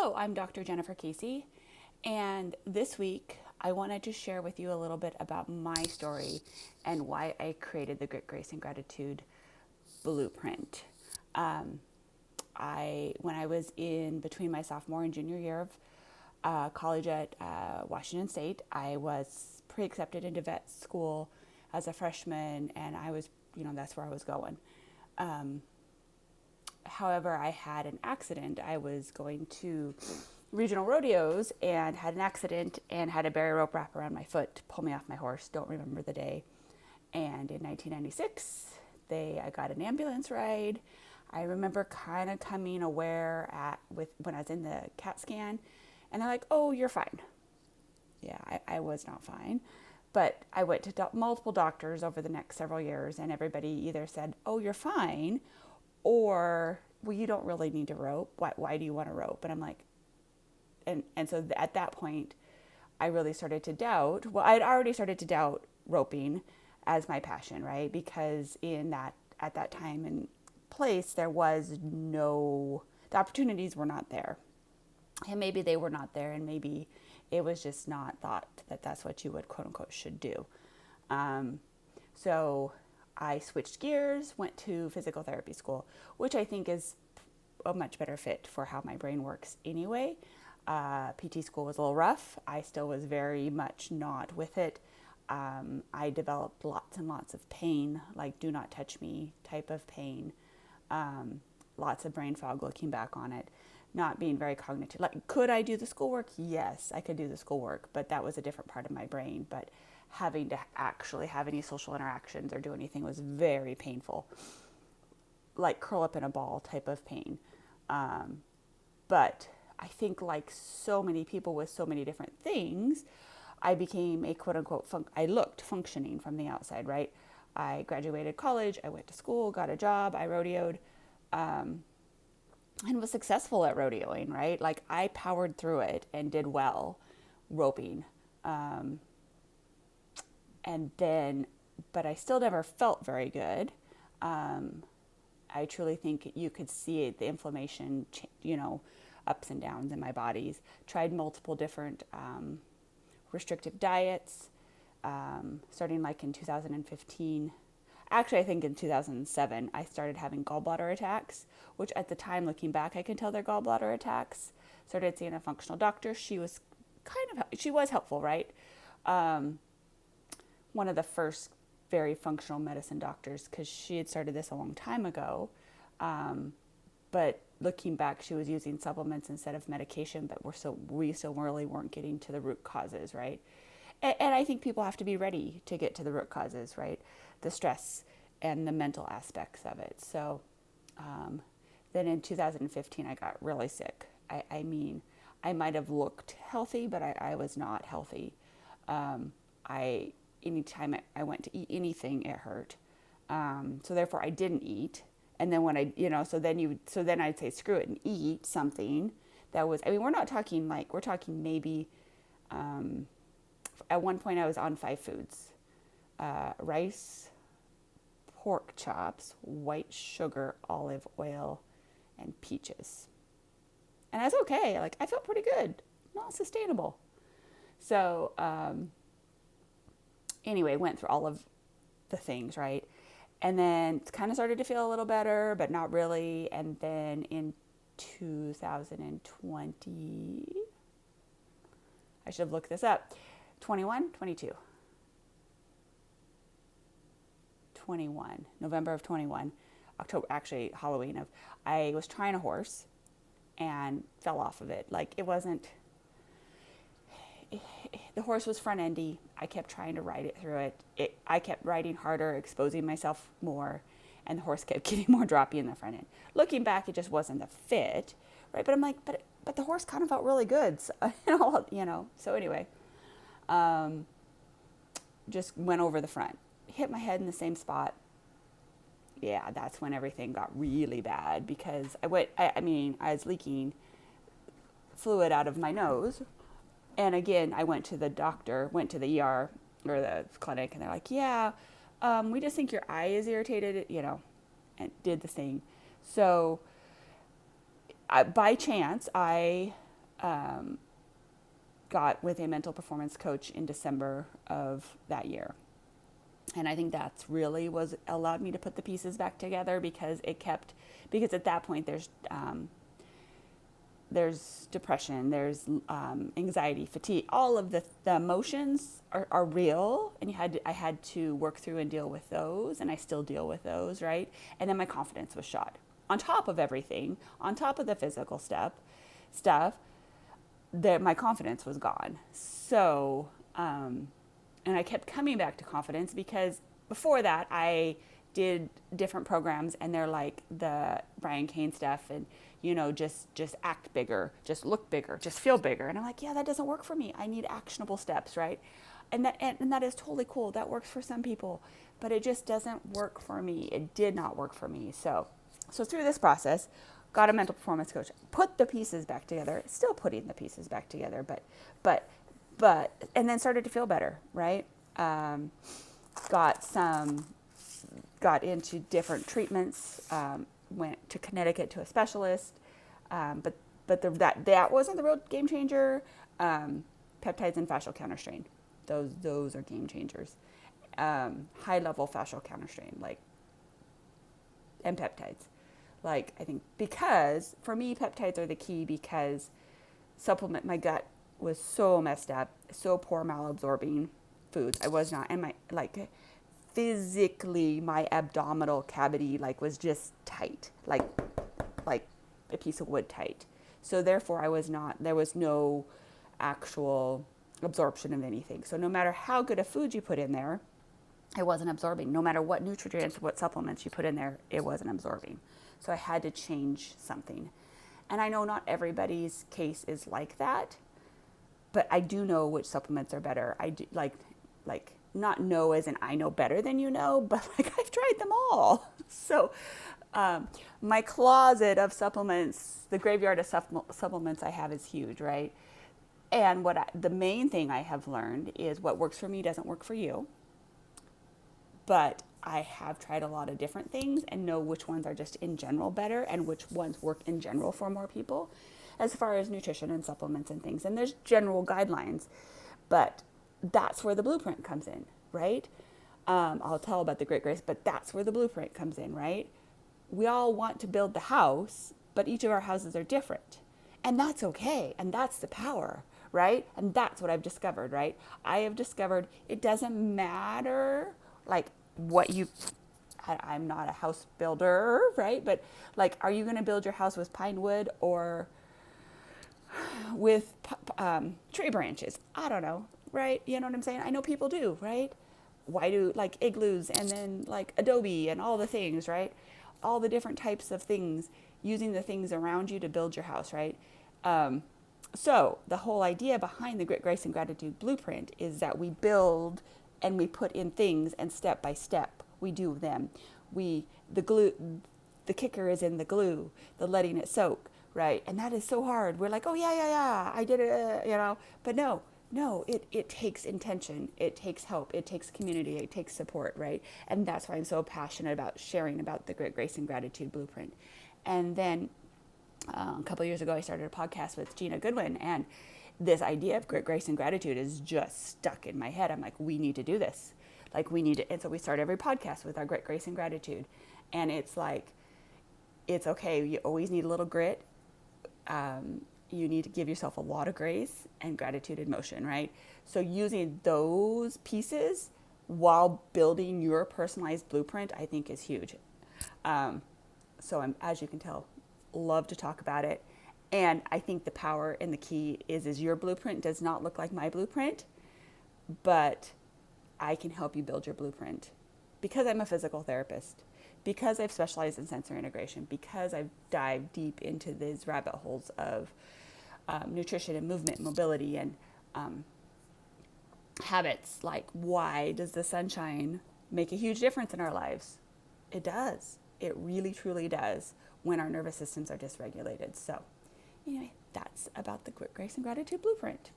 Hello, I'm Dr. Jennifer Casey, and this week I wanted to share with you a little bit about my story and why I created the Grit, Grace, and Gratitude Blueprint. When I was in between my sophomore and junior year of college at Washington State, I was pre-accepted into vet school as a freshman, and I was, that's where I was going. However, I had an accident. I was going to regional rodeos and had an accident and had a barrier rope wrap around my foot to pull me off my horse. Don't remember the day. And in 1996, I got an ambulance ride. I remember kind of coming aware when I was in the CAT scan, and they're like, "Oh, you're fine." Yeah, I was not fine. But I went to multiple doctors over the next several years, and everybody either said, "Oh, you're fine," or, "Well, you don't really need to rope. Why do you want to rope?" And I'm like, and so at that point, I really started to doubt. Well, I'd already started to doubt roping as my passion, right? Because at that time and place, the opportunities were not there. And maybe they were not there, and maybe it was just not thought that that's what you would, quote unquote, should do. So I switched gears, went to physical therapy school, which I think is a much better fit for how my brain works anyway. PT school was a little rough. I still was very much not with it. I developed lots and lots of pain, like do not touch me type of pain. Lots of brain fog looking back on it. Not being very cognitive. Like, could I do the schoolwork? Yes, I could do the schoolwork, but that was a different part of my brain. But having to actually have any social interactions or do anything was very painful. Like curl up in a ball type of pain. But I think, like so many people with so many different things, I became a quote unquote, I looked functioning from the outside, right? I graduated college, I went to school, got a job, I rodeoed, and was successful at rodeoing, right? Like I powered through it and did well roping. But I still never felt very good. I truly think you could see it, the inflammation, ups and downs in my bodies. Tried multiple different restrictive diets, starting like in 2015. Actually, I think in 2007, I started having gallbladder attacks, which at the time, looking back, I can tell they're gallbladder attacks. Started seeing a functional doctor. She was helpful, right? One of the first very functional medicine doctors, because she had started this a long time ago. But looking back, she was using supplements instead of medication, but we still really weren't getting to the root causes, right? And I think people have to be ready to get to the root causes, right? The stress and the mental aspects of it. So then in 2015, I got really sick. I mean, I might have looked healthy, but I was not healthy. Anytime I went to eat anything, it hurt. So therefore, I didn't eat. And then so then I'd say, screw it and eat something that was, we're not talking we're talking maybe, at one point I was on 5 foods, rice, pork chops, white sugar, olive oil, and peaches. And I was okay. Like, I felt pretty good, not sustainable. So, anyway, went through all of the things, right? And then kind of started to feel a little better, but not really. And then in 2020, I should have looked this up, 21, November of 21, October, actually Halloween I was trying a horse and fell off of it. Like the horse was front endy. I kept trying to ride it through it. I kept riding harder, exposing myself more, and the horse kept getting more droppy in the front end. Looking back, it just wasn't the fit, right? But I'm like, but the horse kind of felt really good, so, So anyway, just went over the front, hit my head in the same spot. Yeah, that's when everything got really bad, because I was leaking fluid out of my nose. And again, I went to the ER or the clinic, and they're like, yeah, we just think your eye is irritated, and did the thing. So by chance, I got with a mental performance coach in December of that year. And I think that's really was allowed me to put the pieces back together, because at that point there's depression, there's anxiety, fatigue, all of the emotions are real, and I had to work through and deal with those, and I still deal with those, right? And then my confidence was shot. On top of everything, on top of the physical stuff, that my confidence was gone. So, and I kept coming back to confidence, because before that I did different programs, and they're like the Brian Cain stuff, and just act bigger, just look bigger, just feel bigger. And I'm like, yeah, that doesn't work for me. I need actionable steps, right? And that is totally cool. That works for some people, but it just doesn't work for me. It did not work for me. So through this process, got a mental performance coach, put the pieces back together, still putting the pieces back together, but, and then started to feel better, right? Got into different treatments, went to Connecticut to a specialist, but that wasn't the real game changer. Peptides and fascial counterstrain, those are game changers. High level fascial counterstrain, and peptides. I think, because for me peptides are the key, because my gut was so messed up, so poor malabsorbing foods. I was not, and physically my abdominal cavity was just tight, like a piece of wood tight. So therefore there was no actual absorption of anything. So no matter how good a food you put in there, it wasn't absorbing. No matter what nutrients, what supplements you put in there, it wasn't absorbing. So I had to change something. And I know not everybody's case is like that, but I do know which supplements are better. I do, not know as in I know better than you know, but I've tried them all. So my closet of supplements, the graveyard of supplements I have is huge, right? And the main thing I have learned is what works for me doesn't work for you. But I have tried a lot of different things and know which ones are just in general better and which ones work in general for more people as far as nutrition and supplements and things. And there's general guidelines, but that's where the blueprint comes in, right? I'll tell about the Great Grace, but that's where the blueprint comes in, right? We all want to build the house, but each of our houses are different. And that's okay. And that's the power, right? And that's what I've discovered, right? I have discovered it doesn't matter I'm not a house builder, right? But are you going to build your house with pine wood or with tree branches? I don't know, right? You know what I'm saying? I know people do, right? Why do igloos and then adobe and all the things, right? All the different types of things, using the things around you to build your house, right? So the whole idea behind the Grit, Grace, and Gratitude Blueprint is that we build and we put in things, and step by step we do them. The kicker is in the glue, the letting it soak, right? And that is so hard. We're like, oh yeah, I did it, But no, it takes intention, it takes help, it takes community, it takes support, right? And that's why I'm so passionate about sharing about the Grit, Grace, and Gratitude Blueprint. And then a couple of years ago, I started a podcast with Gina Goodwin, and this idea of Grit, Grace, and Gratitude is just stuck in my head. I'm like, we need to do this. We need to. And so we start every podcast with our Grit, Grace, and Gratitude. And it's it's okay. You always need a little grit. You need to give yourself a lot of grace and gratitude in motion, right? So using those pieces while building your personalized blueprint, I think is huge. So I'm, as you can tell, love to talk about it. And I think the power and the key is your blueprint does not look like my blueprint, but I can help you build your blueprint because I'm a physical therapist, because I've specialized in sensory integration, because I've dived deep into these rabbit holes of nutrition and movement, mobility, and habits. Why does the sunshine make a huge difference in our lives? It does. It really, truly does when our nervous systems are dysregulated. So anyway, that's about the Grit, Grace, and Gratitude Blueprint.